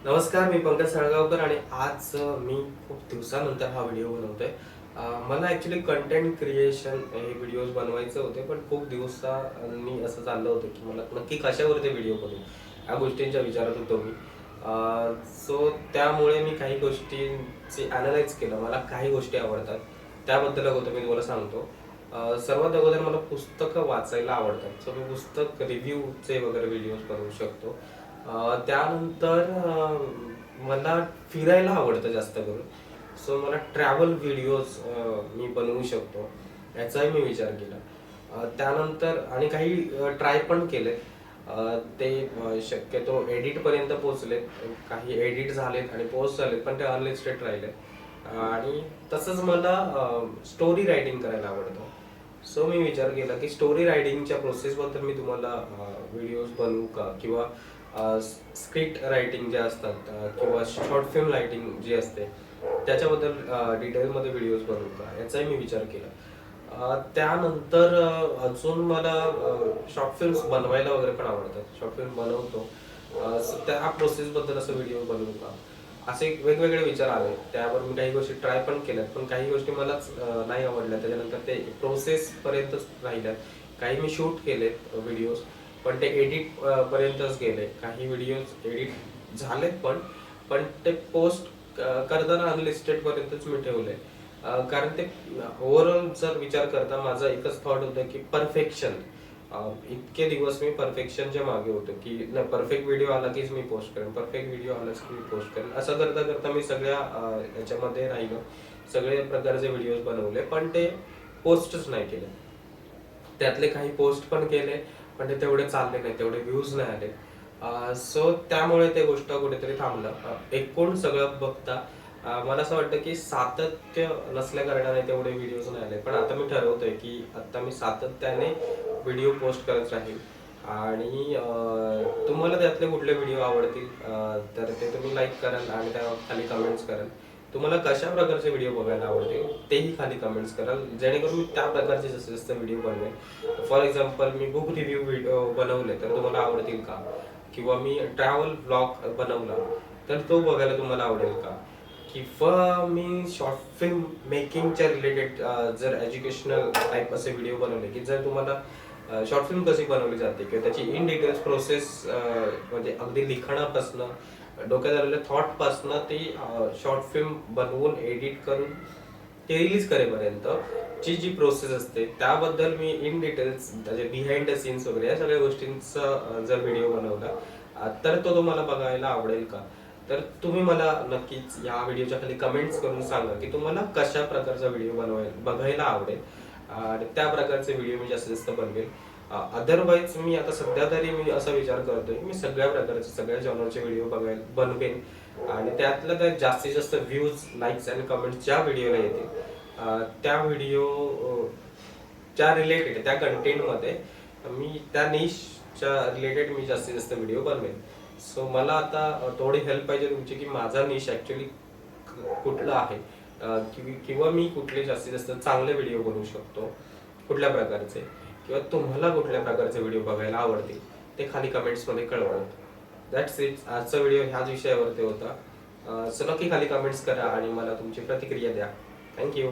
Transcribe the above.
नमस्कार, मी पंकज सळगावकर आणि आज मी खूप दिवसानंतर हा व्हिडिओ बनवतोय. मला ॲक्च्युली कंटेंट क्रिएशन हे व्हिडिओज बनवायचे होते, पण खूप दिवसांनी असं चाललं होतं की मला नक्की कशावरती व्हिडिओ करू, या गोष्टींच्या विचारात होतो मी. सो त्यामुळे मी काही गोष्टींची ॲनालाइज केलं. मला काही गोष्टी आवडतात, त्याबद्दल होतं मी तुम्हाला सांगतो. सर्वात अगोदर मला पुस्तकं वाचायला आवडतात. सो मी पुस्तक रिव्ह्यूचे वगैरे व्हिडिओज बनवू शकतो. त्यानंतर मला फिरायला आवडतं जास्त करून. सो मला ट्रॅव्हल व्हिडिओज मी बनवू शकतो, याचाही मी विचार केला. त्यानंतर आणि काही ट्राय पण केले. ते शक्यतो एडिटपर्यंत पोहोचलेत. काही एडिट झालेत आणि पोस्ट झालेत, पण ते अनलिस्टेड राहिले. आणि तसंच मला स्टोरी रायटिंग करायला आवडतं. सो मी विचार केला की स्टोरी रायटिंगच्या प्रोसेसबद्दल मी तुम्हाला व्हिडिओज बनवू का, किंवा स्क्रिप्ट रायटिंग जे असतात किंवा शॉर्ट फिल्म रायटिंग जी असते त्याच्याबद्दल डिटेलमध्ये व्हिडिओज बनवू का, याचाही मी विचार केला. त्यानंतर अजून मला शॉर्ट फिल्म्स बनवायला वगैरे पण आवडतात. शॉर्ट फिल्म बनवतो. त्या प्रोसेसबद्दल असं व्हिडिओ बनवू का, असे वेगवेगळे विचार आले. त्यावर मी काही गोष्टी ट्राय पण केल्यात, पण काही गोष्टी मलाच नाही आवडल्या. त्याच्यानंतर ते प्रोसेस पर्यंतच राहिल्यात. काही मी शूट केलेत व्हिडिओज, पण ते एडिट पर्यंतच गेले. काही व्हिडिओज एडिट झालेत, पण ते पोस्ट करताना अनलिस्टेड पर्यंतच मी ठेवले. कारण ते ओव्हरऑल जर विचार करता माझा एकच थॉट होता की परफेक्शन. इतके दिवस मी परफेक्शनच्या मागे होतो की परफेक्ट व्हिडिओ आला कीच मी पोस्ट करेन, परफेक्ट व्हिडिओ आलाच की मी पोस्ट करेन. असं करता करता मी सगळ्या याच्यामध्ये राहिलो. सगळे प्रकारचे व्हिडिओज बनवले, पण ते पोस्टच नाही केले. त्यातले काही पोस्ट पण केले, पण ते तेवढे चालले नाही, तेवढे व्ह्यूज नाही आले. सो त्यामुळे ते गोष्ट कुठेतरी थांबलं. एकूण सगळं बघता मला असं वाटतं की सातत्य नसल्या कारणाने तेवढे व्हिडिओज नाही आले. पण आता मी ठरवतोय की आता मी सातत्याने व्हिडिओ पोस्ट करत राहील. आणि तुम्हाला त्यातले कुठले व्हिडिओ आवडतील तर ते तुम्ही लाईक कराल आणि त्या खाली कमेंट्स कराल. तुम्हाला कशा प्रकारचे व्हिडिओ बघायला आवडतील तेही खाली कमेंट्स कराल, जेणेकरून मी त्या प्रकारचे जास्तीत जास्त व्हिडिओ बनवेन. फॉर एक्झाम्पल, मी बुक रिव्ह्यू व्हिडिओ बनवले तर तुम्हाला आवडतील का, किंवा मी ट्रॅव्हल ब्लॉग बनवला तर तो बघायला तुम्हाला आवडेल का, किंवा मी शॉर्ट फिल्म मेकिंगच्या रिलेटेड जर एज्युकेशनल टाईप असे व्हिडिओ बनवले की जर तुम्हाला शॉर्ट फिल्म कशी बनवली जाते किंवा त्याची इन डिटेल्स प्रोसेस, म्हणजे अगदी लिखाणापासनं डोक्यात आलेल्या थॉट पासनं ती शॉर्ट फिल्म बनवून एडिट करून ते रिलीज करेपर्यंत जी प्रोसेस असते त्याबद्दल मी इन डिटेल्स, त्याचे बिहाइंड द सीन्स वगैरे या सगळ्या गोष्टींचा जर व्हिडिओ बनवला तर तो तुम्हाला बघायला आवडेल का. तर तुम्ही मला नक्कीच या व्हिडिओच्या खाली कमेंट्स करून सांगा की तुम्हाला कशा प्रकारचा व्हिडिओ बघायला आवडेल, आणि त्या प्रकारचे व्हिडिओ मी जास्तीत जास्त बनवेल. अदरवाईज मी आता सध्या तरी मी असा विचार करतोय मी सगळ्या प्रकारचे, सगळ्या जॉनरचे व्हिडिओ बनवेन. आणि त्यातल्या त्यात जास्तीत जास्त व्ह्यूज, लाईक्स आणि कमेंट्स ज्या व्हिडिओला येतील त्या व्हिडिओ च्या रिलेटेड, त्या कंटेंटमध्ये मी त्या निशच्या रिलेटेड मी जास्तीत जास्त व्हिडिओ बनवेन. सो मला आता थोडी हेल्प पाहिजे तुमची की माझा निश ऍक्च्युली कुठला आहे, किंवा मी कुठले जास्तीत जास्त चांगले व्हिडिओ बनवू शकतो, कुठल्या प्रकारचे, किंवा तुम्हाला कुठल्या प्रकारचे व्हिडिओ बघायला आवडतील ते खाली कमेंट्समध्ये कळवा. That's it. आजचा व्हिडिओ ह्याच विषयावरती होता. सो नक्की खाली कमेंट्स करा आणि मला तुमची प्रतिक्रिया द्या. थँक्यू.